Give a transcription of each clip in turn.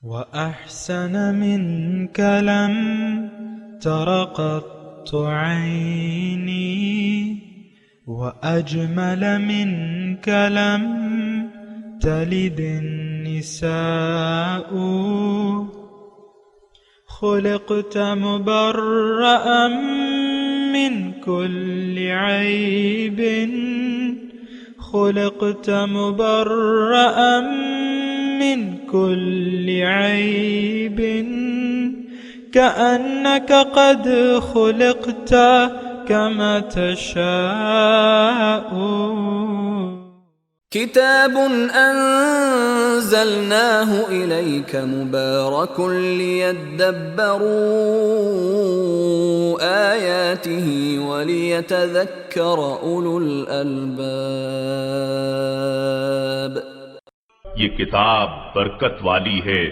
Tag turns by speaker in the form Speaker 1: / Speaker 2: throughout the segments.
Speaker 1: وأحسن منك لم تر قط عيني وأجمل منك لم تلد النساء خلقت مبرأ من كل عيب خلقت مبرأ من كل عيب كأنك قد خلقت كما تشاء
Speaker 2: كتاب أنزلناه إليك مبارك ليدبروا آياته وليتذكر أولو الألباب.
Speaker 3: یہ کتاب برکت والی ہے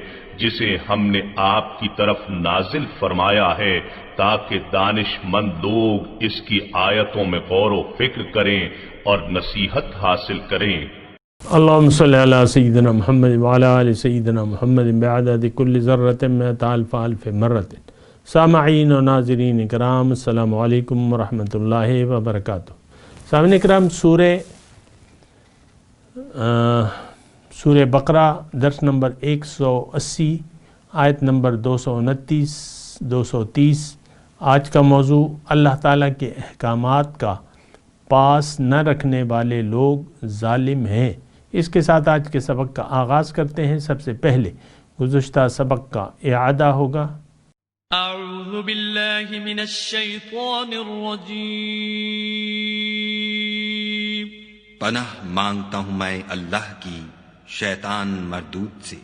Speaker 3: جسے ہم نے آپ کی طرف نازل فرمایا ہے تاکہ دانش مند لوگ اس کی آیتوں میں غور و فکر کریں اور نصیحت حاصل کریں.
Speaker 4: اللہم صلی علی سیدنا محمد وعلی آل سیدنا محمد بعدد کل ذرۃ مئۃ الف الف مرۃ. سامعین و ناظرین اکرام، السلام علیکم ورحمۃ اللہ وبرکاتہ. سامعین اکرام، سورہ بقرہ درس نمبر 180 آیت نمبر 229 230. آج کا موضوع اللہ تعالیٰ کے احکامات کا پاس نہ رکھنے والے لوگ ظالم ہیں. اس کے ساتھ آج کے سبق کا آغاز کرتے ہیں. سب سے پہلے گزشتہ سبق کا اعادہ ہوگا.
Speaker 5: اعوذ باللہ من الشیطان الرجیم.
Speaker 6: پناہ مانگتا ہوں میں اللہ کی شیطان مردود سے.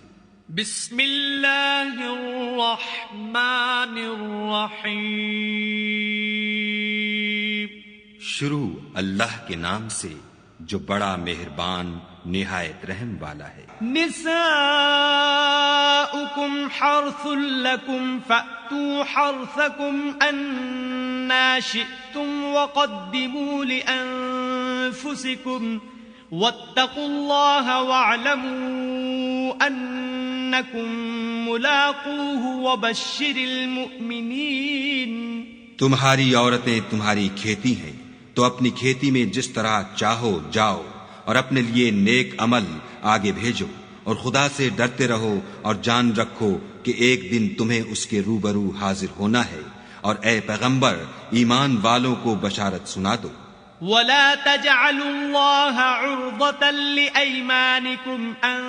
Speaker 5: بسم اللہ الرحمن الرحیم.
Speaker 6: شروع اللہ کے نام سے جو بڑا مہربان نہایت رحم والا ہے.
Speaker 5: نساؤکم حرث لکم فأتوا حرثکم انا شئتم وقدموا لأنفسکم واتقوا اللہ واعلموا انکم ملاقوہ وبشر المؤمنین.
Speaker 6: تمہاری عورتیں تمہاری کھیتی ہیں تو اپنی کھیتی میں جس طرح چاہو جاؤ اور اپنے لیے نیک عمل آگے بھیجو اور خدا سے ڈرتے رہو اور جان رکھو کہ ایک دن تمہیں اس کے روبرو حاضر ہونا ہے. اور اے پیغمبر ایمان والوں کو بشارت سنا دو.
Speaker 5: ولا تجعلوا الله عرضة لأيمانكم أن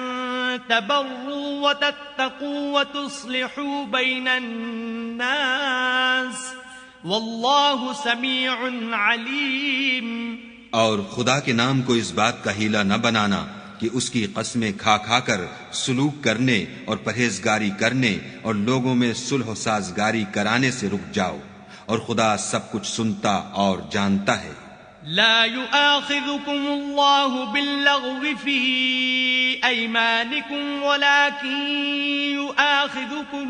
Speaker 5: تبروا وتتقوا وتصلحوا بين الناس والله سميع عليم.
Speaker 6: اور خدا کے نام کو اس بات کا حیلہ نہ بنانا کہ اس کی قسمیں کھا کھا کر سلوک کرنے اور پرہیزگاری کرنے اور لوگوں میں صلح و سازگاری کرانے سے رک جاؤ، اور خدا سب کچھ سنتا اور جانتا ہے.
Speaker 5: لا يؤاخذكم الله باللغو في أيمانكم ولكن يؤاخذكم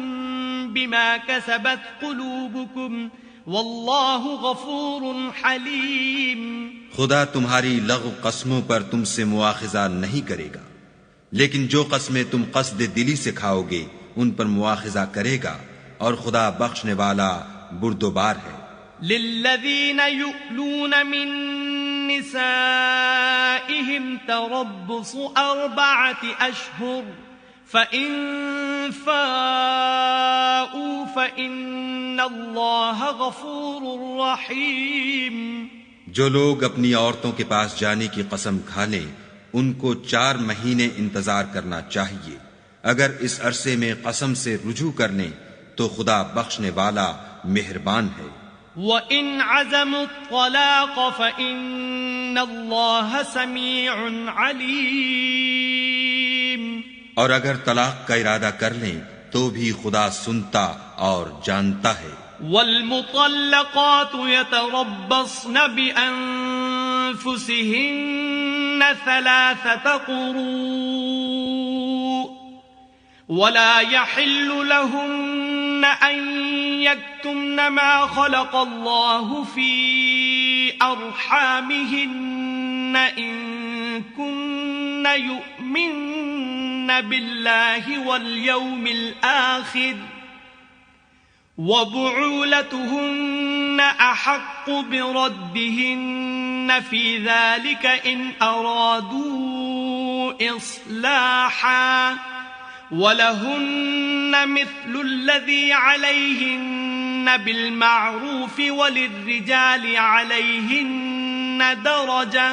Speaker 5: بما كسبت قلوبكم والله غفور حليم.
Speaker 6: خدا تمہاری لغو قسموں پر تم سے مواخذہ نہیں کرے گا، لیکن جو قسمیں تم قصد دلی سے کھاؤ گے ان پر مواخذہ کرے گا، اور خدا بخشنے والا بردبار ہے.
Speaker 5: للذين يؤلون من نسائهم تربص 4 أشهر فإن فاءوا فإن الله غفور رحيم.
Speaker 6: جو لوگ اپنی عورتوں کے پاس جانے کی قسم کھا لیں ان کو 4 مہینے انتظار کرنا چاہیے. اگر اس عرصے میں قسم سے رجوع کر لیں تو خدا بخشنے والا مہربان ہے.
Speaker 5: وَإِنْ عَزَمُوا الطَّلَاقَ فَإِنَّ اللَّهَ سَمِيعٌ عَلِيمٌ.
Speaker 6: اور اگر طلاق کا ارادہ کر لیں تو بھی خدا سنتا اور جانتا ہے.
Speaker 5: وَالْمُطَلَّقَاتُ يَتَرَبَّصْنَ بِأَنفُسِهِنَّ 3 قُرُوءٍ وَلَا يَحِلُّ لَهُنَّ أَن يَكْتُمْنَ مَا خَلَقَ اللَّهُ فِي أَرْحَامِهِنَّ إِن كُنَّ يُؤْمِنَّ بالله واليوم الآخر وبعولتهن أحق بردهن في ذلك إن أرادوا إصلاحا ولهن مثل الذي عليهن بالمعروف وللرجال عليهن درجة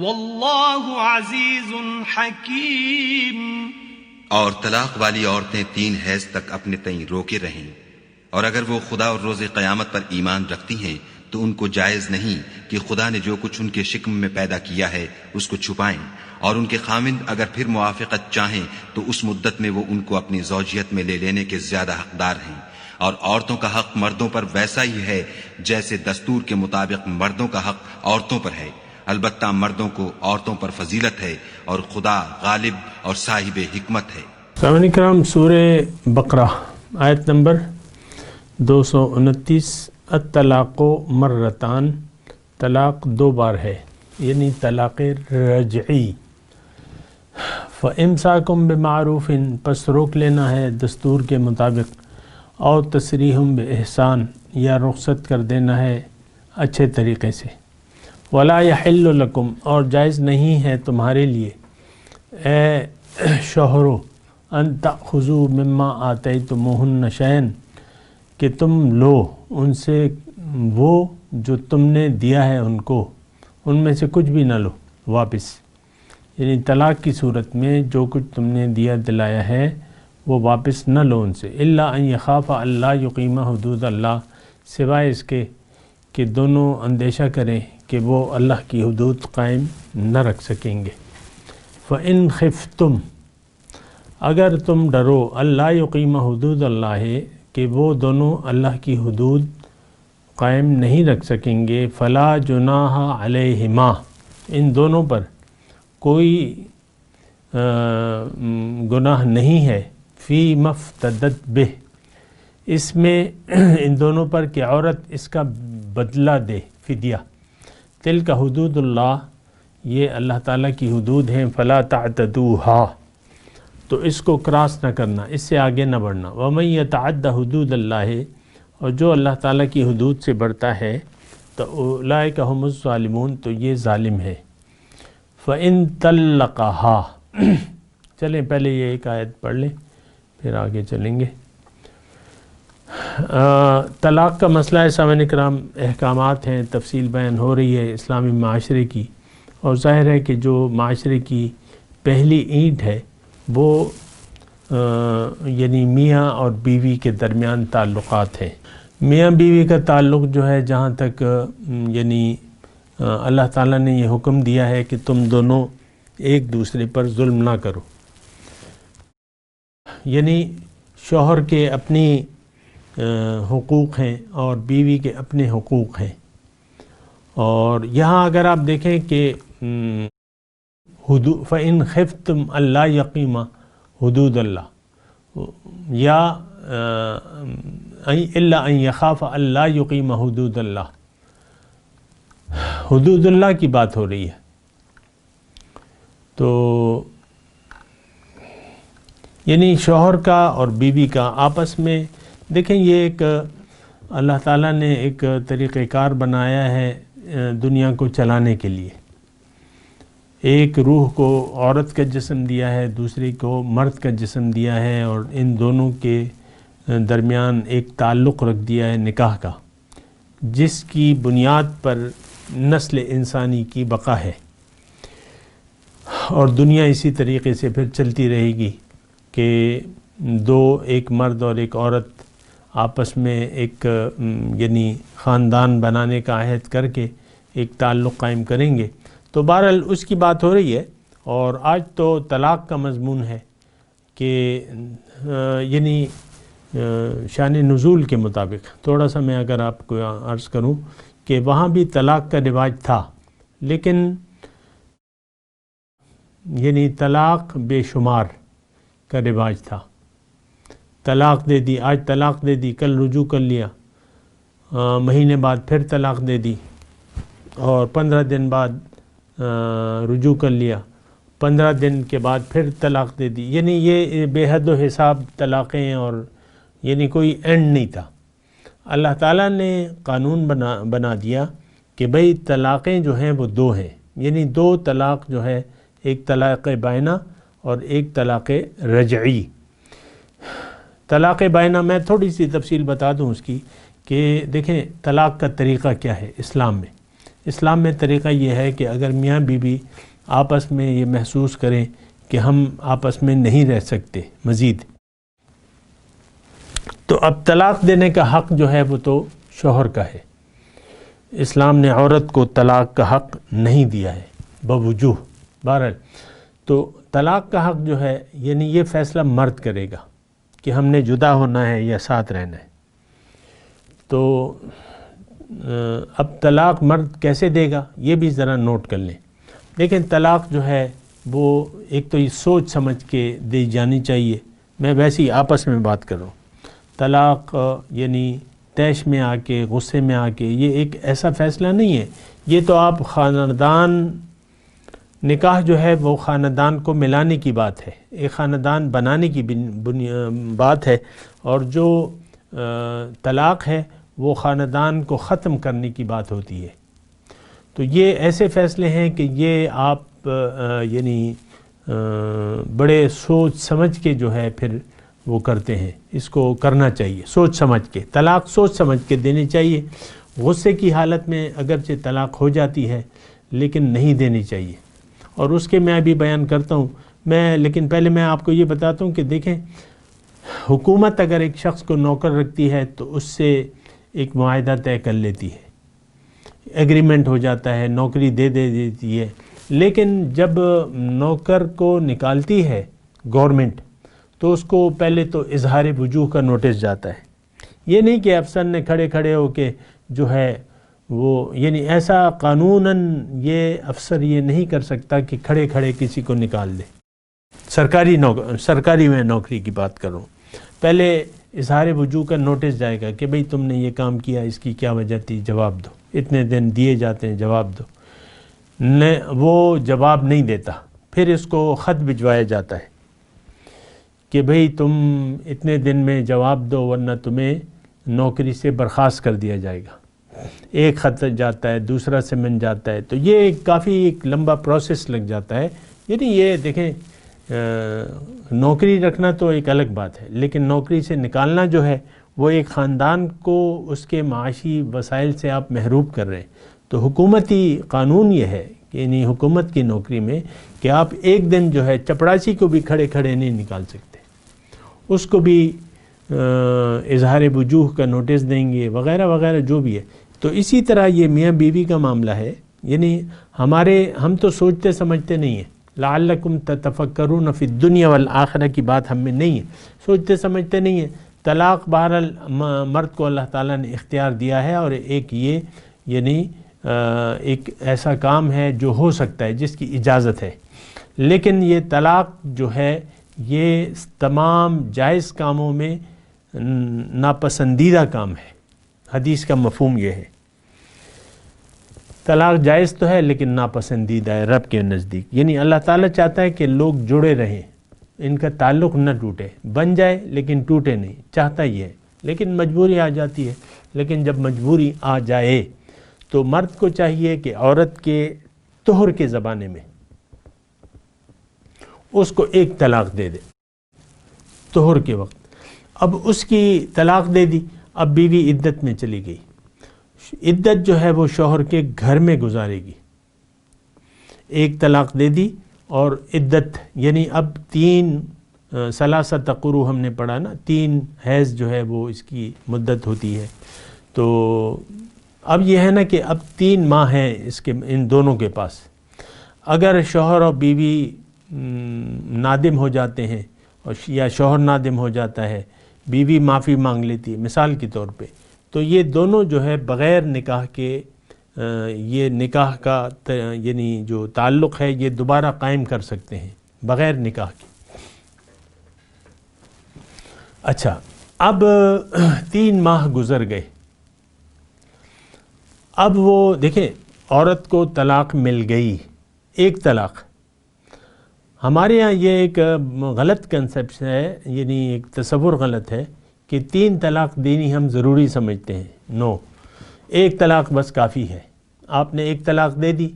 Speaker 5: واللہ عزیز حکیم۔
Speaker 6: اور طلاق والی عورتیں 3 حیض تک اپنے تئیں روکے رہیں، اور اگر وہ خدا اور روز قیامت پر ایمان رکھتی ہیں تو ان کو جائز نہیں کہ خدا نے جو کچھ ان کے شکم میں پیدا کیا ہے اس کو چھپائیں، اور ان کے خاوند اگر پھر موافقت چاہیں تو اس مدت میں وہ ان کو اپنی زوجیت میں لے لینے کے زیادہ حقدار ہیں، اور عورتوں کا حق مردوں پر ویسا ہی ہے جیسے دستور کے مطابق مردوں کا حق عورتوں پر ہے، البتہ مردوں کو عورتوں پر فضیلت ہے اور خدا غالب اور صاحب حکمت ہے۔
Speaker 4: سامعین کرام، سورہ بقرہ آیت نمبر 229، الطلاق مرتان، طلاق 2 بار ہے، یعنی طلاق رجعی۔ فَإِمْسَاكُمْ بِمَعْرُوفٍ، پس روک لینا ہے دستور کے مطابق، اور تسریحٌ بِإِحسان، یا رخصت کر دینا ہے اچھے طریقے سے۔ وَلَا يَحِلُّ لَكُمْ، اور جائز نہیں ہے تمہارے لیے اے شوہرو، ان تأخذوا مما آتیتموہن شیئا، کہ تم لو ان سے وہ جو تم نے دیا ہے ان کو، ان میں سے کچھ بھی نہ لو واپس، یعنی طلاق کی صورت میں جو کچھ تم نے دیا دلایا ہے وہ واپس نہ لو ان سے، الا ان یخاف اللہ یقیم حدود اللہ، سوائے اس کے کہ دونوں اندیشہ کریں کہ وہ اللہ کی حدود قائم نہ رکھ سکیں گے۔ فَإِنْ خِفْتُمْ، اگر تم ڈرو اللہ یقیم حدود اللہ ہے کہ وہ دونوں اللہ کی حدود قائم نہیں رکھ سکیں گے، فلا جناح علیہما، ان دونوں پر کوئی گناہ نہیں ہے، فی مفتدت بہ، اس میں ان دونوں پر کہ عورت اس کا بدلہ دے، فدیہ۔ تلک حدود اللہ، یہ اللہ تعالیٰ کی حدود ہیں، فلا تعتدوہا، تو اس کو کراس نہ کرنا، اس سے آگے نہ بڑھنا۔ ومن یتعد حدود اللہ، اور جو اللہ تعالیٰ کی حدود سے بڑھتا ہے تو اولئک هم الظالمون، تو یہ ظالم ہے۔ فإن طلقہا، چلیں پہلے یہ ایک آیت پڑھ لیں پھر آگے چلیں گے۔ طلاق کا مسئلہ ہے سامعین کرام، احکامات ہیں، تفصیل بیان ہو رہی ہے اسلامی معاشرے کی، اور ظاہر ہے کہ جو معاشرے کی پہلی اینٹ ہے وہ یعنی میاں اور بیوی کے درمیان تعلقات ہیں۔ میاں بیوی کا تعلق جو ہے، جہاں تک یعنی اللہ تعالیٰ نے یہ حکم دیا ہے کہ تم دونوں ایک دوسرے پر ظلم نہ کرو، یعنی شوہر کے اپنی حقوق ہیں اور بیوی کے اپنے حقوق ہیں۔ اور یہاں اگر آپ دیکھیں کہ فَإِنْ خِفْتُمْ أَلَّا يَقِيمَ حدود اللہ، یا إِلَّا أَنْ يَخَافَ أَلَّا يُقِيمَ حدود اللہ، حدود اللہ کی بات ہو رہی ہے۔ تو یعنی شوہر کا اور بیوی کا آپس میں دیکھیں، یہ ایک اللہ تعالیٰ نے ایک طریقہ کار بنایا ہے دنیا کو چلانے کے لیے۔ ایک روح کو عورت کا جسم دیا ہے، دوسری کو مرد کا جسم دیا ہے، اور ان دونوں کے درمیان ایک تعلق رکھ دیا ہے نکاح کا، جس کی بنیاد پر نسل انسانی کی بقا ہے، اور دنیا اسی طریقے سے پھر چلتی رہے گی کہ ایک مرد اور ایک عورت آپس میں ایک یعنی خاندان بنانے کا عہد کر کے ایک تعلق قائم کریں گے۔ تو بہرحال اس کی بات ہو رہی ہے، اور آج تو طلاق کا مضمون ہے کہ یعنی شان نزول کے مطابق تھوڑا سا میں اگر آپ کو عرض کروں کہ وہاں بھی طلاق کا رواج تھا، لیکن یعنی طلاق بے شمار کا رواج تھا۔ طلاق دے دی، آج طلاق دے دی، کل رجوع کر لیا، مہینے بعد پھر طلاق دے دی، اور 15 دن بعد رجوع کر لیا، 15 دن کے بعد پھر طلاق دے دی، یعنی یہ بے حد و حساب طلاقیں، اور یعنی کوئی اینڈ نہیں تھا۔ اللہ تعالیٰ نے قانون بنا دیا کہ بھئی طلاقیں جو ہیں وہ 2 ہیں، یعنی 2 طلاق جو ہے، ایک طلاق بائنہ اور ایک طلاق رجعی۔ طلاق بائنہ میں تھوڑی سی تفصیل بتا دوں اس کی، کہ دیکھیں طلاق کا طریقہ کیا ہے اسلام میں طریقہ یہ ہے کہ اگر میاں بیوی آپس میں یہ محسوس کریں کہ ہم آپس میں نہیں رہ سکتے مزید، تو اب طلاق دینے کا حق جو ہے وہ تو شوہر کا ہے۔ اسلام نے عورت کو طلاق کا حق نہیں دیا ہے بوجوہ۔ بہرحال تو طلاق کا حق جو ہے، یعنی یہ فیصلہ مرد کرے گا کہ ہم نے جدا ہونا ہے یا ساتھ رہنا ہے۔ تو اب طلاق مرد کیسے دے گا یہ بھی ذرا نوٹ کر لیں۔ لیکن طلاق جو ہے وہ ایک تو یہ سوچ سمجھ کے دی جانی چاہیے، میں ویسے ہی آپس میں بات کر رہا ہوں۔ طلاق یعنی طیش میں آ کے، غصے میں آ کے، یہ ایک ایسا فیصلہ نہیں ہے، یہ تو آپ خاندان، نکاح جو ہے وہ خاندان کو ملانے کی بات ہے، ایک خاندان بنانے کی بات ہے، اور جو طلاق ہے وہ خاندان کو ختم کرنے کی بات ہوتی ہے۔ تو یہ ایسے فیصلے ہیں کہ یہ آپ یعنی بڑے سوچ سمجھ کے جو ہے پھر وہ کرتے ہیں، اس کو کرنا چاہیے سوچ سمجھ کے، طلاق سوچ سمجھ کے دینی چاہیے۔ غصے کی حالت میں اگرچہ طلاق ہو جاتی ہے لیکن نہیں دینی چاہیے، اور اس کے میں بھی بیان کرتا ہوں لیکن پہلے میں آپ کو یہ بتاتا ہوں کہ دیکھیں، حکومت اگر ایک شخص کو نوکر رکھتی ہے تو اس سے ایک معاہدہ طے کر لیتی ہے، ایگریمنٹ ہو جاتا ہے، نوکری دے دیتی ہے، لیکن جب نوکر کو نکالتی ہے گورنمنٹ تو اس کو پہلے تو اظہار وجوہ کا نوٹس جاتا ہے۔ یہ نہیں کہ افسر نے کھڑے ہو کے جو ہے وہ، یعنی ایسا قانوناً یہ افسر یہ نہیں کر سکتا کہ کھڑے کسی کو نکال دے۔ سرکاری میں نوکری کی بات کر رہا ہوں، پہلے اظہار وجوہ کا نوٹس جائے گا کہ بھئی تم نے یہ کام کیا، اس کی کیا وجہ تھی، جواب دو، اتنے دن دیے جاتے ہیں، جواب دو۔ وہ جواب نہیں دیتا، پھر اس کو خط بھجوایا جاتا ہے کہ بھئی تم اتنے دن میں جواب دو ورنہ تمہیں نوکری سے برخاست کر دیا جائے گا۔ ایک خط جاتا ہے، دوسرا سمن جاتا ہے، تو یہ کافی ایک لمبا پروسیس لگ جاتا ہے۔ یعنی یہ دیکھیں، نوکری رکھنا تو ایک الگ بات ہے، لیکن نوکری سے نکالنا جو ہے وہ ایک خاندان کو اس کے معاشی وسائل سے آپ محروم کر رہے ہیں۔ تو حکومتی قانون یہ ہے کہ یعنی حکومت کی نوکری میں کہ آپ ایک دن جو ہے چپڑاسی کو بھی کھڑے نہیں نکال سکتے، اس کو بھی اظہار وجوہ کا نوٹس دیں گے وغیرہ وغیرہ جو بھی ہے۔ تو اسی طرح یہ میاں بیوی کا معاملہ ہے، یعنی ہم تو سوچتے سمجھتے نہیں ہیں، لعلکم تتفکرون فی الدنیا والآخرہ کی بات ہم میں نہیں ہے، سوچتے سمجھتے نہیں ہیں۔ طلاق بہرحال مرد کو اللہ تعالیٰ نے اختیار دیا ہے، اور ایک یہ یعنی ایک ایسا کام ہے جو ہو سکتا ہے، جس کی اجازت ہے، لیکن یہ طلاق جو ہے یہ تمام جائز کاموں میں ناپسندیدہ کام ہے۔ حدیث کا مفہوم یہ ہے، طلاق جائز تو ہے لیکن ناپسندیدہ ہے رب کے نزدیک، یعنی اللہ تعالیٰ چاہتا ہے کہ لوگ جڑے رہیں، ان کا تعلق نہ ٹوٹے، بن جائے لیکن ٹوٹے نہیں، چاہتا یہ ہے، لیکن مجبوری آ جاتی ہے۔ لیکن جب مجبوری آ جائے تو مرد کو چاہیے کہ عورت کے طہر کے زمانے میں اس کو ایک طلاق دے دے، طہر کے وقت۔ اب اس کی طلاق دے دی، اب بیوی عدت میں چلی گئی، عدت جو ہے وہ شوہر کے گھر میں گزارے گی۔ ایک طلاق دے دی اور عدت یعنی اب 3 ثلاثۃ قروء ہم نے پڑھا نا، 3 حیض جو ہے وہ اس کی مدت ہوتی ہے۔ تو اب یہ ہے نا کہ اب 3 ماہ ہیں ان دونوں کے پاس۔ اگر شوہر اور بیوی نادم ہو جاتے ہیں یا شوہر نادم ہو جاتا ہے، بیوی معافی مانگ لیتی ہے مثال کے طور پہ، تو یہ دونوں جو ہے بغیر نکاح کے یہ نکاح کا یعنی جو تعلق ہے یہ دوبارہ قائم کر سکتے ہیں بغیر نکاح کے۔ اچھا، اب 3 ماہ گزر گئے، اب وہ دیکھیں عورت کو طلاق مل گئی، ایک طلاق، ہمارے یہاں یہ ایک غلط کنسیپٹ ہے، یعنی ایک تصور غلط ہے کہ 3 طلاق دینی ہم ضروری سمجھتے ہیں. نو، 1 طلاق بس کافی ہے. آپ نے 1 طلاق دے دی،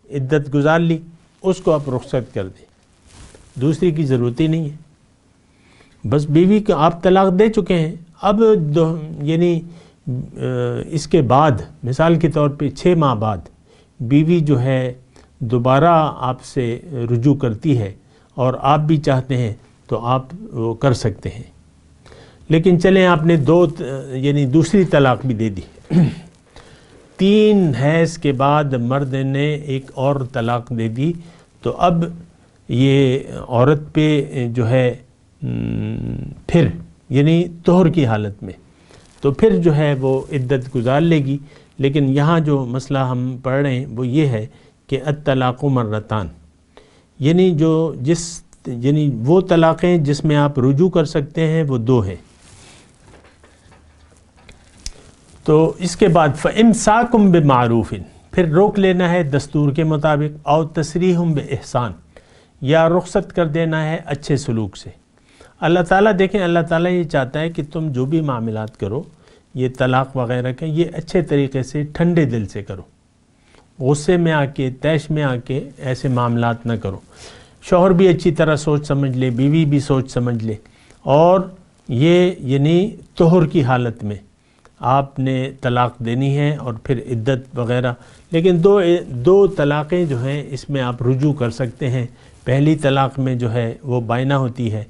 Speaker 4: عدت گزار لی، اس کو آپ رخصت کر دیں، دوسری کی ضرورت ہی نہیں ہے. بس بیوی کو آپ طلاق دے چکے ہیں، اب یعنی اس کے بعد مثال کے طور پہ 6 ماہ بعد بیوی جو ہے دوبارہ آپ سے رجوع کرتی ہے اور آپ بھی چاہتے ہیں تو آپ وہ کر سکتے ہیں. لیکن چلیں آپ نے 2 یعنی دوسری طلاق بھی دے دی، 3 حیض کے بعد مرد نے ایک اور طلاق دے دی، تو اب یہ عورت پہ جو ہے پھر یعنی طہر کی حالت میں تو پھر جو ہے وہ عدت گزار لے گی. لیکن یہاں جو مسئلہ ہم پڑھ رہے ہیں وہ یہ ہے کہ الطلاق مرتان، یعنی یعنی وہ طلاقیں جس میں آپ رجوع کر سکتے ہیں وہ 2 ہیں. تو اس کے بعد فَإِمْسَاكُمْ بِمَعْرُوفٍ، پھر روک لینا ہے دستور کے مطابق، اور تسریحٌ بِإِحْسان، یا رخصت کر دینا ہے اچھے سلوک سے. اللہ تعالیٰ دیکھیں، اللہ تعالیٰ یہ چاہتا ہے کہ تم جو بھی معاملات کرو، یہ طلاق وغیرہ کا، یہ اچھے طریقے سے ٹھنڈے دل سے کرو، غصے میں آ کے طیش میں آ کے ایسے معاملات نہ کرو. شوہر بھی اچھی طرح سوچ سمجھ لے، بیوی بھی سوچ سمجھ لے، اور یہ یعنی طہر کی حالت میں آپ نے طلاق دینی ہے اور پھر عدت وغیرہ. لیکن 2 طلاقیں جو ہیں اس میں آپ رجوع کر سکتے ہیں. پہلی طلاق میں جو ہے وہ بائنہ ہوتی ہے،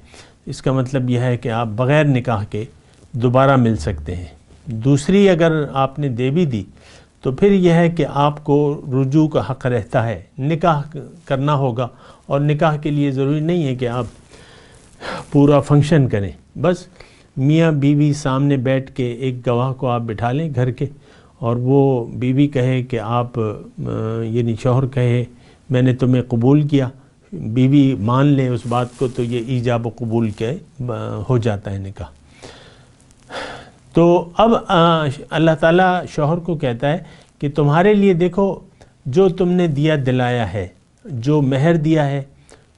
Speaker 4: اس کا مطلب یہ ہے کہ آپ بغیر نکاح کے دوبارہ مل سکتے ہیں. دوسری اگر آپ نے دے بھی دی تو پھر یہ ہے کہ آپ کو رجوع کا حق رہتا ہے، نکاح کرنا ہوگا، اور نکاح کے لیے ضروری نہیں ہے کہ آپ پورا فنکشن کریں. بس میاں بیوی سامنے بیٹھ کے ایک گواہ کو آپ بٹھا لیں گھر کے، اور وہ بیوی کہے کہ آپ یعنی شوہر کہے میں نے تمہیں قبول کیا، بیوی مان لے اس بات کو، تو یہ ایجاب و قبول کے ہو جاتا ہے نکاح. تو اب اللہ تعالیٰ شوہر کو کہتا ہے کہ تمہارے لیے دیکھو جو تم نے دیا دلایا ہے، جو مہر دیا ہے،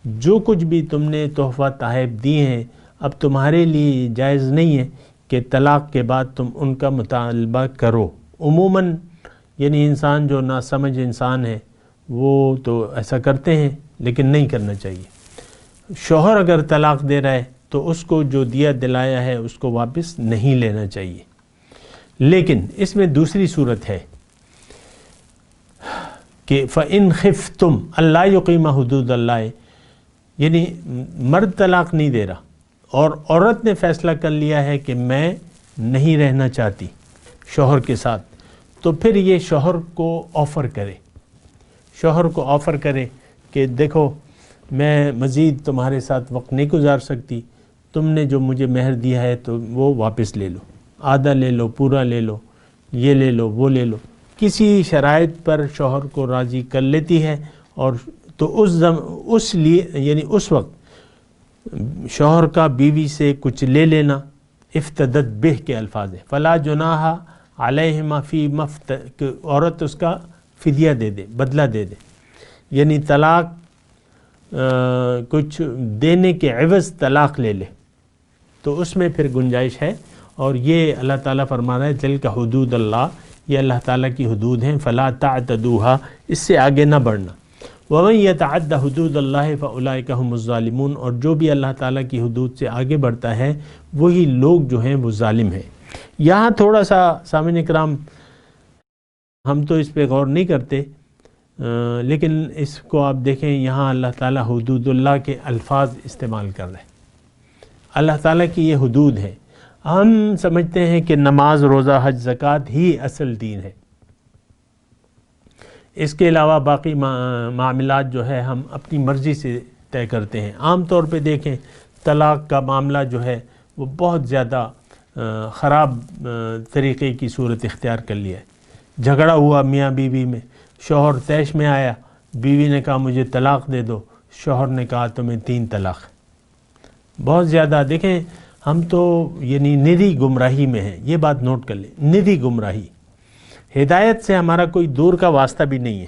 Speaker 4: جو کچھ بھی تم نے تحفہ تحائف دیے ہیں، اب تمہارے لیے جائز نہیں ہے کہ طلاق کے بعد تم ان کا مطالبہ کرو. عموماً یعنی انسان جو ناسمجھ انسان ہے وہ تو ایسا کرتے ہیں، لیکن نہیں کرنا چاہیے. شوہر اگر طلاق دے رہا ہے تو اس کو جو دیا دلایا ہے اس کو واپس نہیں لینا چاہیے. لیکن اس میں دوسری صورت ہے کہ فَإِنْ خِفْتُمْ أَلَّا يُقِيمَ حُدُودَ اللَّهِ، یعنی مرد طلاق نہیں دے رہا اور عورت نے فیصلہ کر لیا ہے کہ میں نہیں رہنا چاہتی شوہر کے ساتھ، تو پھر یہ شوہر کو آفر کرے کہ دیکھو میں مزید تمہارے ساتھ وقت نہیں گزار سکتی، تم نے جو مجھے مہر دیا ہے تو وہ واپس لے لو، آدھا لے لو، پورا لے لو، یہ لے لو، وہ لے لو. کسی شرائط پر شوہر کو راضی کر لیتی ہے، اور تو اس لیے یعنی اس وقت شوہر کا بیوی سے کچھ لے لینا افتدت بہ کے الفاظ ہیں. فلا جناح علیہما فی کہ عورت اس کا فدیہ دے دے، بدلہ دے دے، یعنی طلاق کچھ دینے کے عوض طلاق لے لے، تو اس میں پھر گنجائش ہے. اور یہ اللہ تعالیٰ فرما رہا ہے تلک حدود اللہ، یہ اللہ تعالیٰ کی حدود ہیں، فلا تعتدوها، اس سے آگے نہ بڑھنا. وَمَن يَتَعَدَّ حُدُودَ اللَّهِ فَأُولَٰئِكَ هُمُ الظَّالِمُونَ، اور جو بھی اللہ تعالیٰ کی حدود سے آگے بڑھتا ہے وہی لوگ جو ہیں وہ ظالم ہیں. یہاں تھوڑا سا سامعین کرام ہم تو اس پہ غور نہیں کرتے، لیکن اس کو آپ دیکھیں یہاں اللہ تعالیٰ حدود اللہ کے الفاظ استعمال کر رہے ہیں. اللہ تعالیٰ کی یہ حدود ہے. ہم سمجھتے ہیں کہ نماز، روزہ، حج، زکوٰۃ ہی اصل دین ہے، اس کے علاوہ باقی معاملات جو ہے ہم اپنی مرضی سے طے کرتے ہیں. عام طور پہ دیکھیں طلاق کا معاملہ جو ہے وہ بہت زیادہ خراب طریقے کی صورت اختیار کر لیا ہے. جھگڑا ہوا میاں بیوی میں، شوہر طیش میں آیا، بیوی نے کہا مجھے طلاق دے دو، شوہر نے کہا تمہیں 3 طلاق. بہت زیادہ دیکھیں ہم تو یعنی ندی گمراہی میں ہیں، یہ بات نوٹ کر لیں، ندی گمراہی. ہدایت سے ہمارا کوئی دور کا واسطہ بھی نہیں ہے،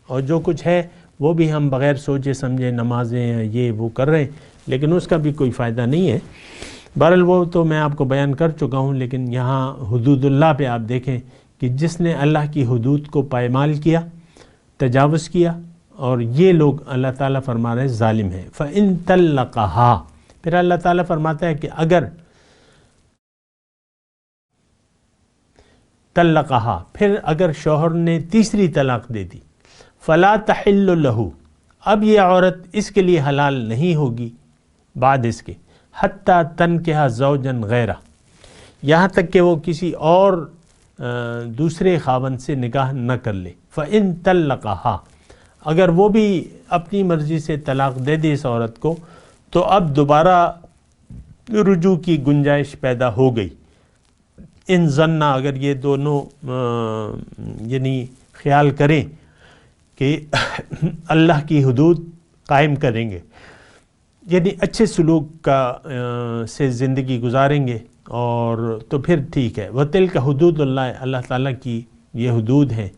Speaker 4: اور جو کچھ ہے وہ بھی ہم بغیر سوچے سمجھے نمازیں یہ وہ کر رہے ہیں، لیکن اس کا بھی کوئی فائدہ نہیں ہے۔ بہرحال وہ تو میں آپ کو بیان کر چکا ہوں، لیکن یہاں حدود اللہ پہ آپ دیکھیں کہ جس نے اللہ کی حدود کو پائمال کیا، تجاوز کیا، اور یہ لوگ اللہ تعالیٰ فرما رہے ہیں ظالم ہیں۔ فَإِن طَلَّقَهَا، پھر اللہ تعالیٰ فرماتا ہے کہ اگر طلقہا، پھر اگر شوہر نے تیسری طلاق دے دی، فلا تحل لہ، اب یہ عورت اس کے لیے حلال نہیں ہوگی بعد اس کے، حتی تنکح زوجا غیرہ، یہاں تک کہ وہ کسی اور دوسرے خاوند سے نکاح نہ کر لے۔ فإن طلقہا، اگر وہ بھی اپنی مرضی سے طلاق دے دی اس عورت کو، تو اب دوبارہ رجوع کی گنجائش پیدا ہو گئی۔ ان ظنّا، اگر یہ دونوں یعنی خیال کریں کہ اللہ کی حدود قائم کریں گے، یعنی اچھے سلوک کا سے زندگی گزاریں گے، اور تو پھر ٹھیک ہے۔ وَتِلْكَ حدود اللہ، اللہ تعالیٰ کی یہ حدود ہیں،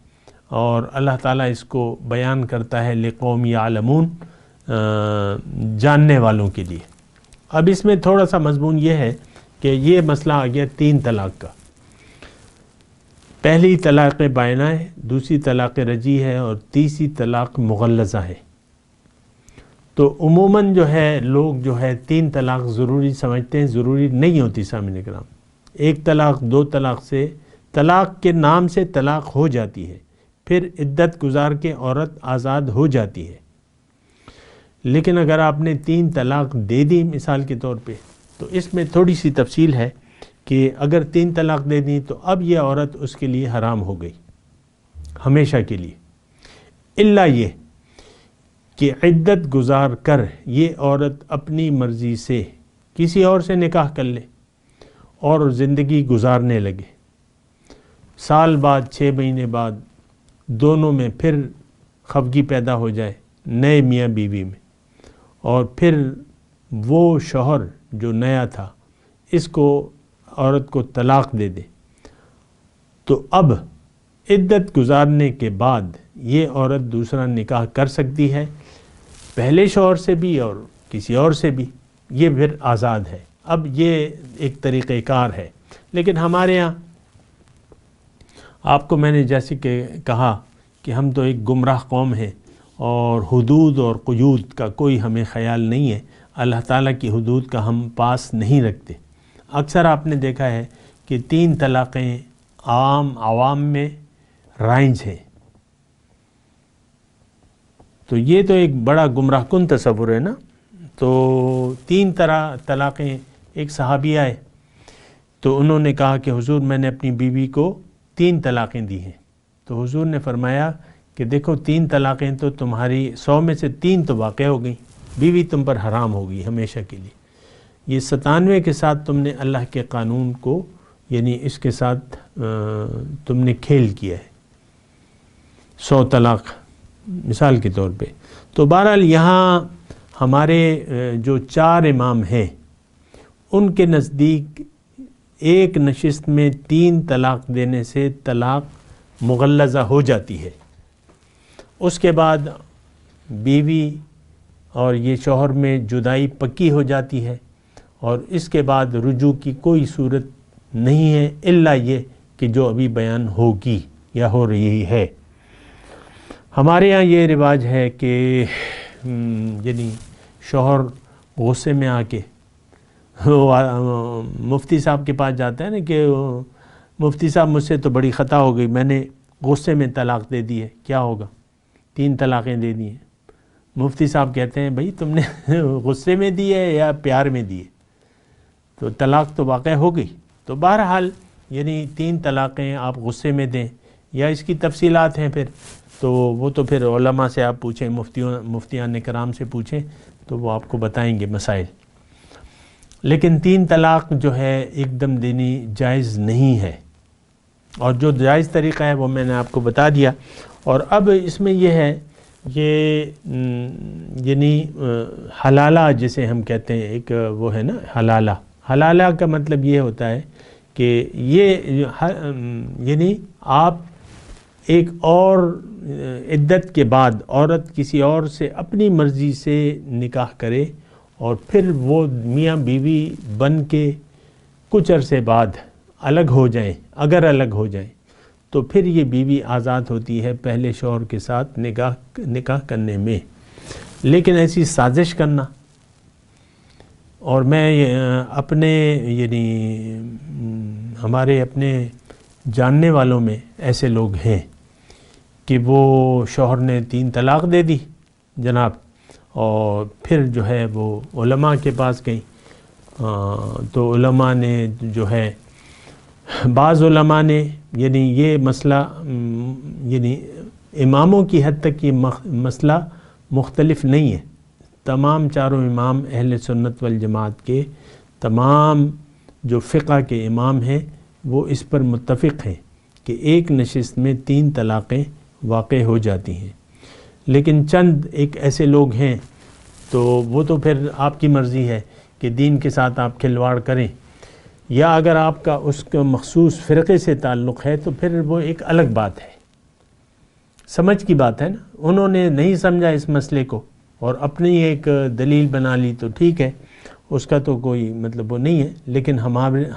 Speaker 4: اور اللہ تعالیٰ اس کو بیان کرتا ہے لِقَوْمٍ يَعْلَمُونَ، جاننے والوں کے لیے۔ اب اس میں تھوڑا سا مضمون یہ ہے کہ یہ مسئلہ آ گیا 3 طلاق کا۔ پہلی طلاق بائنہ ہے، دوسری طلاق رجعی ہے، اور تیسری طلاق مغلظہ ہے۔ تو عموماً جو ہے لوگ جو ہے 3 طلاق ضروری سمجھتے ہیں، ضروری نہیں ہوتی سامعین کرام۔ 1 طلاق 2 طلاق سے، طلاق کے نام سے طلاق ہو جاتی ہے، پھر عدت گزار کے عورت آزاد ہو جاتی ہے۔ لیکن اگر آپ نے 3 طلاق دے دی مثال کے طور پہ، تو اس میں تھوڑی سی تفصیل ہے کہ اگر 3 طلاق دے دی تو اب یہ عورت اس کے لیے حرام ہو گئی ہمیشہ کے لیے، الا یہ کہ عدت گزار کر یہ عورت اپنی مرضی سے کسی اور سے نکاح کر لے اور زندگی گزارنے لگے، سال بعد 6 مہینے بعد دونوں میں پھر خفگی پیدا ہو جائے نئے میاں بیوی میں، اور پھر وہ شوہر جو نیا تھا اس کو عورت کو طلاق دے دے، تو اب عدت گزارنے کے بعد یہ عورت دوسرا نکاح کر سکتی ہے، پہلے شوہر سے بھی اور کسی اور سے بھی، یہ پھر آزاد ہے۔ اب یہ ایک طریقہ کار ہے، لیکن ہمارے ہاں آپ کو میں نے جیسے کہ کہا کہ ہم تو ایک گمراہ قوم ہیں، اور حدود اور قیود کا کوئی ہمیں خیال نہیں ہے، اللہ تعالیٰ کی حدود کا ہم پاس نہیں رکھتے۔ اکثر آپ نے دیکھا ہے کہ 3 طلاقیں عوام میں رائج ہیں، تو یہ تو ایک بڑا گمراہ کن تصور ہے نا۔ تو 3 طلاقیں، ایک صحابی آئے تو انہوں نے کہا کہ حضور میں نے اپنی بیوی کو 3 طلاقیں دی ہیں، تو حضور نے فرمایا کہ دیکھو 3 طلاقیں تو تمہاری 100 میں سے 3 تو واقع ہو گئیں، بیوی تم پر حرام ہوگی ہمیشہ کے لیے۔ یہ 97 کے ساتھ تم نے اللہ کے قانون کو، یعنی اس کے ساتھ تم نے کھیل کیا ہے، 100 طلاق مثال کے طور پہ۔ تو بہرحال یہاں ہمارے جو 4 امام ہیں ان کے نزدیک ایک نشست میں 3 طلاق دینے سے طلاق مغلظہ ہو جاتی ہے، اس کے بعد بیوی اور یہ شوہر میں جدائی پکی ہو جاتی ہے، اور اس کے بعد رجوع کی کوئی صورت نہیں ہے الا یہ کہ جو ابھی بیان ہوگی یا ہو رہی ہے۔ ہمارے ہاں یہ رواج ہے کہ یعنی شوہر غصے میں آ کے مفتی صاحب کے پاس جاتا ہے نا کہ مفتی صاحب مجھ سے تو بڑی خطا ہو گئی، میں نے غصے میں طلاق دے دی ہے، کیا ہوگا؟ 3 طلاقیں دے دی ہیں۔ مفتی صاحب کہتے ہیں بھائی تم نے غصے میں دی ہے یا پیار میں دی ہے؟ تو طلاق تو واقع ہو گئی۔ تو بہرحال یعنی 3 طلاقیں آپ غصے میں دیں، یا اس کی تفصیلات ہیں پھر تو وہ تو پھر علماء سے آپ پوچھیں، مفتیان کرام سے پوچھیں تو وہ آپ کو بتائیں گے مسائل۔ لیکن 3 طلاق جو ہے ایک دم دینی جائز نہیں ہے، اور جو جائز طریقہ ہے وہ میں نے آپ کو بتا دیا۔ اور اب اس میں یہ ہے یہ یعنی حلالہ جسے ہم کہتے ہیں، ایک وہ ہے نا حلالہ کا مطلب یہ ہوتا ہے کہ یہ یعنی آپ ایک اور عدت کے بعد عورت کسی اور سے اپنی مرضی سے نکاح کرے اور پھر وہ میاں بیوی بن کے کچھ عرصے بعد الگ ہو جائیں، اگر الگ ہو جائیں تو پھر یہ بیوی آزاد ہوتی ہے پہلے شوہر کے ساتھ نکاح کرنے میں. لیکن ایسی سازش کرنا، اور میں اپنے یعنی ہمارے اپنے جاننے والوں میں ایسے لوگ ہیں کہ وہ شوہر نے 3 طلاق دے دی جناب، اور پھر جو ہے وہ علماء کے پاس گئیں تو علماء نے جو ہے بعض علماء نے یعنی یہ مسئلہ یعنی اماموں کی حد تک یہ مسئلہ مختلف نہیں ہے. تمام چاروں امام اہل سنت والجماعت کے تمام جو فقہ کے امام ہیں وہ اس پر متفق ہیں کہ ایک نشست میں 3 طلاقیں واقع ہو جاتی ہیں. لیکن چند ایک ایسے لوگ ہیں تو وہ تو پھر آپ کی مرضی ہے کہ دین کے ساتھ آپ کھلواڑ کریں، یا اگر آپ کا اس کا مخصوص فرقے سے تعلق ہے تو پھر وہ ایک الگ بات ہے، سمجھ کی بات ہے نا. انہوں نے نہیں سمجھا اس مسئلے کو اور اپنی ایک دلیل بنا لی تو ٹھیک ہے، اس کا تو کوئی مطلب وہ نہیں ہے. لیکن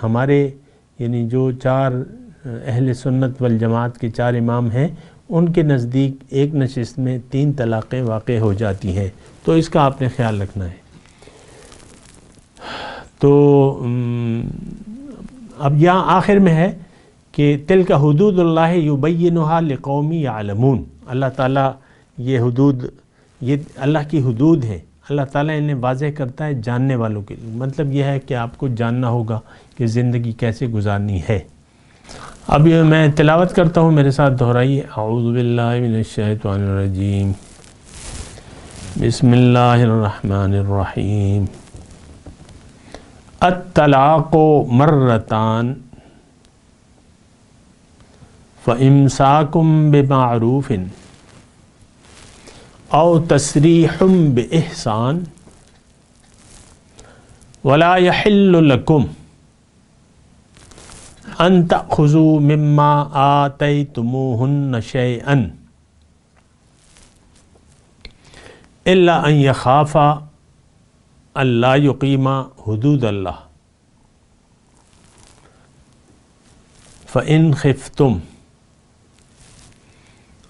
Speaker 4: ہمارے یعنی جو 4 اہل سنت والجماعت کے 4 امام ہیں ان کے نزدیک ایک نشست میں 3 طلاقیں واقع ہو جاتی ہیں، تو اس کا آپ نے خیال رکھنا ہے. تو اب یہاں آخر میں ہے کہ تلک حدود اللہ یبینھا لقوم یعلمون. اللہ تعالیٰ یہ حدود، یہ اللہ کی حدود ہیں، اللہ تعالیٰ انہیں واضح کرتا ہے جاننے والوں کے لیے. مطلب یہ ہے کہ آپ کو جاننا ہوگا کہ زندگی کیسے گزارنی ہے. اب یہ میں تلاوت کرتا ہوں، میرے ساتھ دہرائیے. اعوذ باللہ من الشیطان الرجیم، بسم اللہ الرحمن الرحیم. الطلاق مرتان فإمساكم بمعروف أو تسريح بإحسان ولا يحل لكم أن تأخذوا مما آتيتموهن شيئا إلا أن يخافا ألا يقيما حدود الله فإن خفتم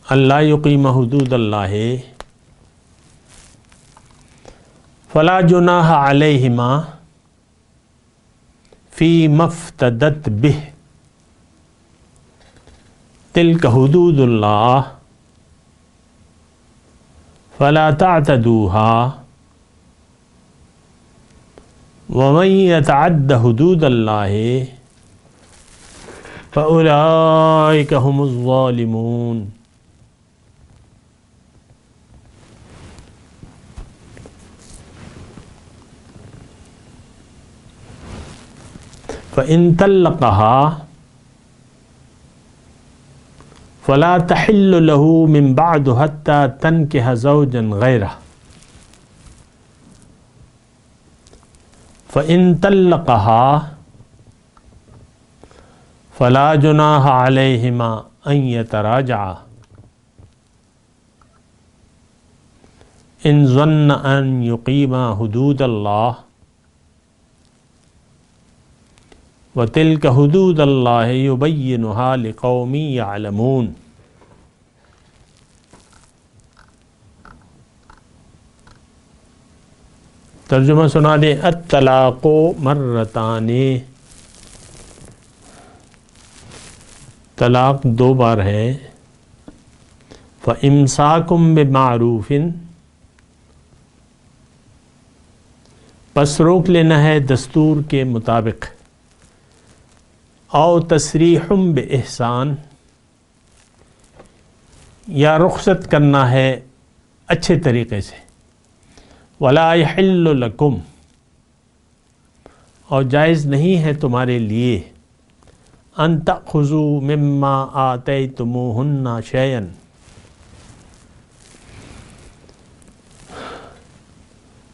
Speaker 4: ألا يقيما حدود الله فلا جناح عليهما فيما افتدت به تلك حدود الله فلا تعتدوها ومن يتعد حدود الله فأولئك هم الظالمون. فإن طلقها فلا تحل له من بعد حتى تنكح زوجا غيره فإن طلقها فلا جناح عليهما أن يتراجعا إن ظن أن يقيما حدود الله وتلك حدود الله يبينها لقوم يعلمون. ترجمہ سنا دیں. الطلاق مرتان، طلاق 2 بار ہے. فَإِمْسَاكُمْ بِمَعْرُوفٍ، پس روک لینا ہے دستور کے مطابق. او تسریح بإحسان، یا رخصت کرنا ہے اچھے طریقے سے. ولا يحل لكم، اور جائز نہیں ہے تمہارے لیے. ان تأخذوا مما آتيتموهن شيئا،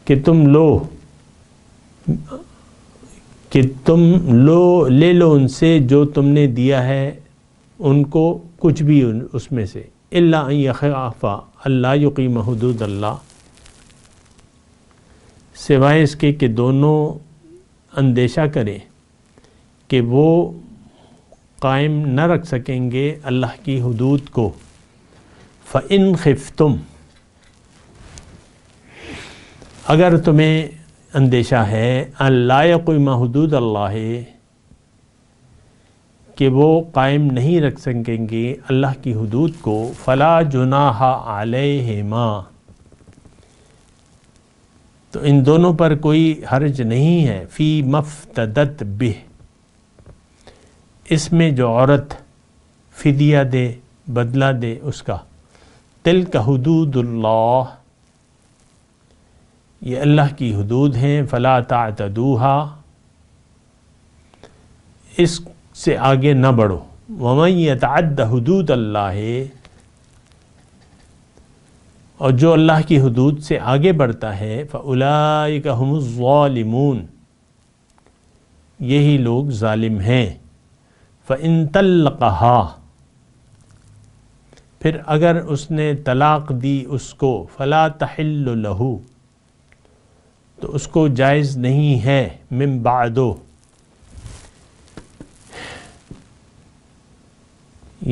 Speaker 4: کہ تم لے لو ان سے جو تم نے دیا ہے ان کو کچھ بھی اس میں سے، الا ان یخافا اللہ یقیم حدود اللہ، سوائے اس کے کہ دونوں اندیشہ کریں کہ وہ قائم نہ رکھ سکیں گے اللہ کی حدود کو۔ فَإِنْ خِفْتُمْ، اگر تمہیں اندیشہ ہے اللہ یقیم حدود اللہ، کہ وہ قائم نہیں رکھ سکیں گے اللہ کی حدود کو، فلا جناح علیہما، تو ان دونوں پر کوئی حرج نہیں ہے، فی مفتدت بہ، اس میں جو عورت فدیہ دے، بدلہ دے اس کا، تلک حدود اللہ، یہ اللہ کی حدود ہیں، فلا تعتدوہا، اس سے آگے نہ بڑھو، ومن یتعد حدود اللہ، اور جو اللہ کی حدود سے آگے بڑھتا ہے، فاولئک هم الظالمون، یہی لوگ ظالم ہیں۔ فإن طلقها، پھر اگر اس نے طلاق دی اس کو، فلا تحل له، تو اس کو جائز نہیں ہے، من بعدو،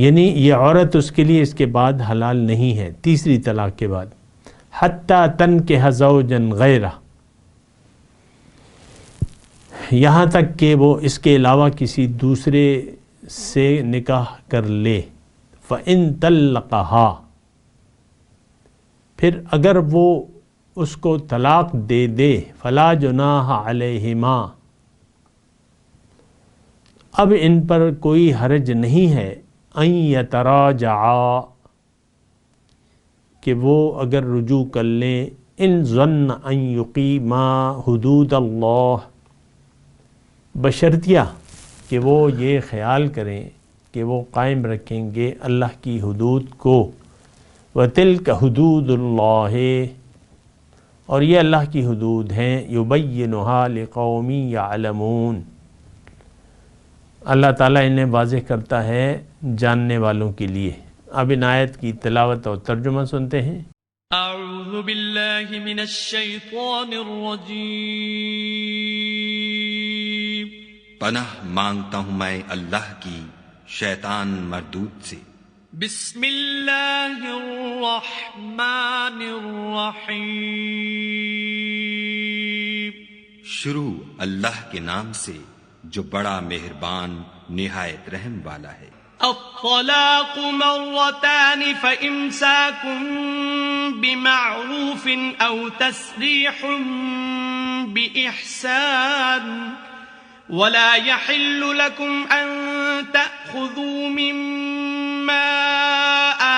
Speaker 4: یعنی یہ عورت اس کے لیے اس کے بعد حلال نہیں ہے، تیسری طلاق کے بعد، حتیٰ تنکح زوجا غیرہ، یہاں تک کہ وہ اس کے علاوہ کسی دوسرے سے نکاح کر لے۔ فَإِن طَلَّقَهَا، پھر اگر وہ اس کو طلاق دے دے، فَلَا جُنَاحَ عَلَيْهِمَا، اب ان پر کوئی حرج نہیں ہے، ان یتراجعا، کہ وہ اگر رجوع کر لیں، ان ظن ان یقیما حدود اللہ، بشرطیہ کہ وہ یہ خیال کریں کہ وہ قائم رکھیں گے اللہ کی حدود کو، وتلک حدود اللہ، اور یہ اللہ کی حدود ہیں، یبینھا لقوم یعلمون، اللہ تعالیٰ انہیں واضح کرتا ہے جاننے والوں کے لیے۔ اب ان آیت کی تلاوت اور ترجمہ سنتے ہیں۔
Speaker 5: اعوذ باللہ من الشیطان الرجیم،
Speaker 6: پناہ مانگتا ہوں میں اللہ کی شیطان مردود سے۔
Speaker 5: بسم اللہ الرحمن الرحیم،
Speaker 6: شروع اللہ کے نام سے جو بڑا مہربان نہایت رحم والا ہے۔
Speaker 5: الطلاق مرتان فإمساك بمعروف أو تسريح بإحسان ولا يحل لكم أن تأخذوا مما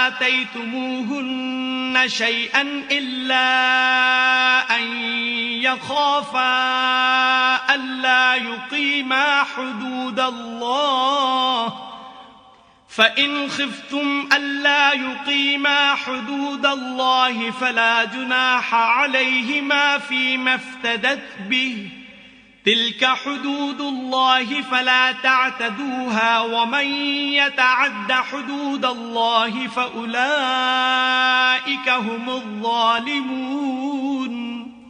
Speaker 5: آتيتموهن شيئا إلا أن يخافا ألا يقيما حدود الله، فإن خفتم ألا يقيما حدود الله فلا جناح عليهما فيما افتدت به، تلك حدود الله فلا تعتدوها، ومن يتعد حدود الله فأولئك هم الظالمون۔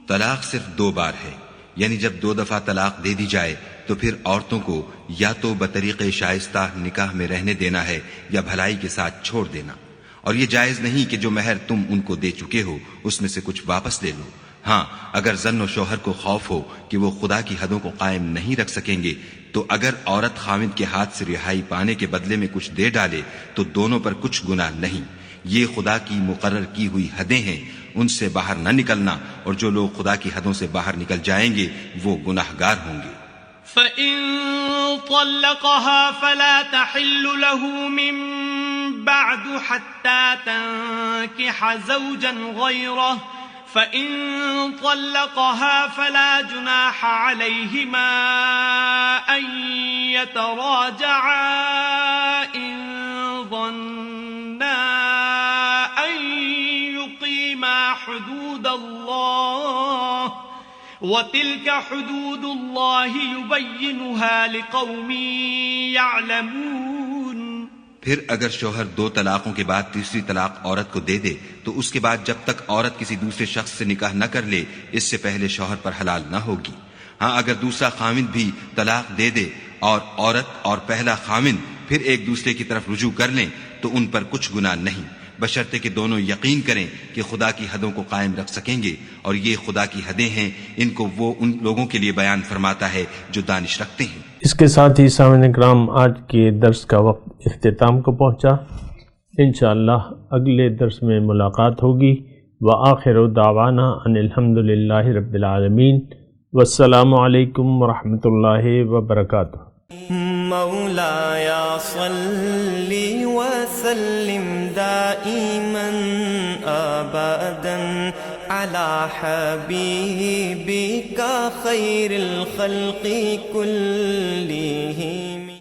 Speaker 6: طلاق صرف 2 بار ہے، یعنی جب 2 دفعہ طلاق دے دی جائے تو پھر عورتوں کو یا تو بطریق شائستہ نکاح میں رہنے دینا ہے یا بھلائی کے ساتھ چھوڑ دینا، اور یہ جائز نہیں کہ جو مہر تم ان کو دے چکے ہو اس میں سے کچھ واپس لے لو۔ ہاں، اگر زن و شوہر کو خوف ہو کہ وہ خدا کی حدوں کو قائم نہیں رکھ سکیں گے تو اگر عورت خاوند کے ہاتھ سے رہائی پانے کے بدلے میں کچھ دے ڈالے تو دونوں پر کچھ گناہ نہیں، یہ خدا کی مقرر کی ہوئی حدیں ہیں، ان سے باہر نہ نکلنا، اور جو لوگ خدا کی حدوں سے باہر نکل جائیں گے وہ گناہگار ہوں گے۔
Speaker 5: فَإِن طَلَّقَهَا فَلَا تَحِلُّ لَهُ مِن بَعْدُ حَتَّى تَنكِحَ زَوْجًا غَيْرَهُ، فَإِن طَلَّقَهَا فَلَا جُنَاحَ عَلَيْهِمَا أَن يَتَرَاجَعَا إِن ظَنَّا أَن يُقِيمَا حُدُودَ اللَّهِ، وَتِلْكَ حُدُودُ اللَّهِ يُبَيِّنُهَا لِقَوْمٍ يَعْلَمُونَ۔
Speaker 6: پھر اگر شوہر 2 طلاقوں کے بعد تیسری طلاق عورت کو دے دے تو اس کے بعد جب تک عورت کسی دوسرے شخص سے نکاح نہ کر لے اس سے پہلے شوہر پر حلال نہ ہوگی۔ ہاں اگر دوسرا خاوند بھی طلاق دے دے اور عورت اور پہلا خاوند پھر ایک دوسرے کی طرف رجوع کر لیں تو ان پر کچھ گناہ نہیں، بشرطے کہ دونوں یقین کریں کہ خدا کی حدوں کو قائم رکھ سکیں گے، اور یہ خدا کی حدیں ہیں، ان کو وہ ان لوگوں کے لیے بیان فرماتا ہے جو دانش رکھتے ہیں۔
Speaker 4: اس کے ساتھ ہی سامعین کرام آج کے درس کا وقت اختتام کو پہنچا۔ انشاءاللہ اگلے درس میں ملاقات ہوگی۔ وآخر دعوانا ان الحمدللہ رب العالمین، والسلام علیکم ورحمۃ اللہ وبرکاتہ۔
Speaker 7: مولاي صل وسلم دائما أبدا على حبيبك خير الخلق كلهم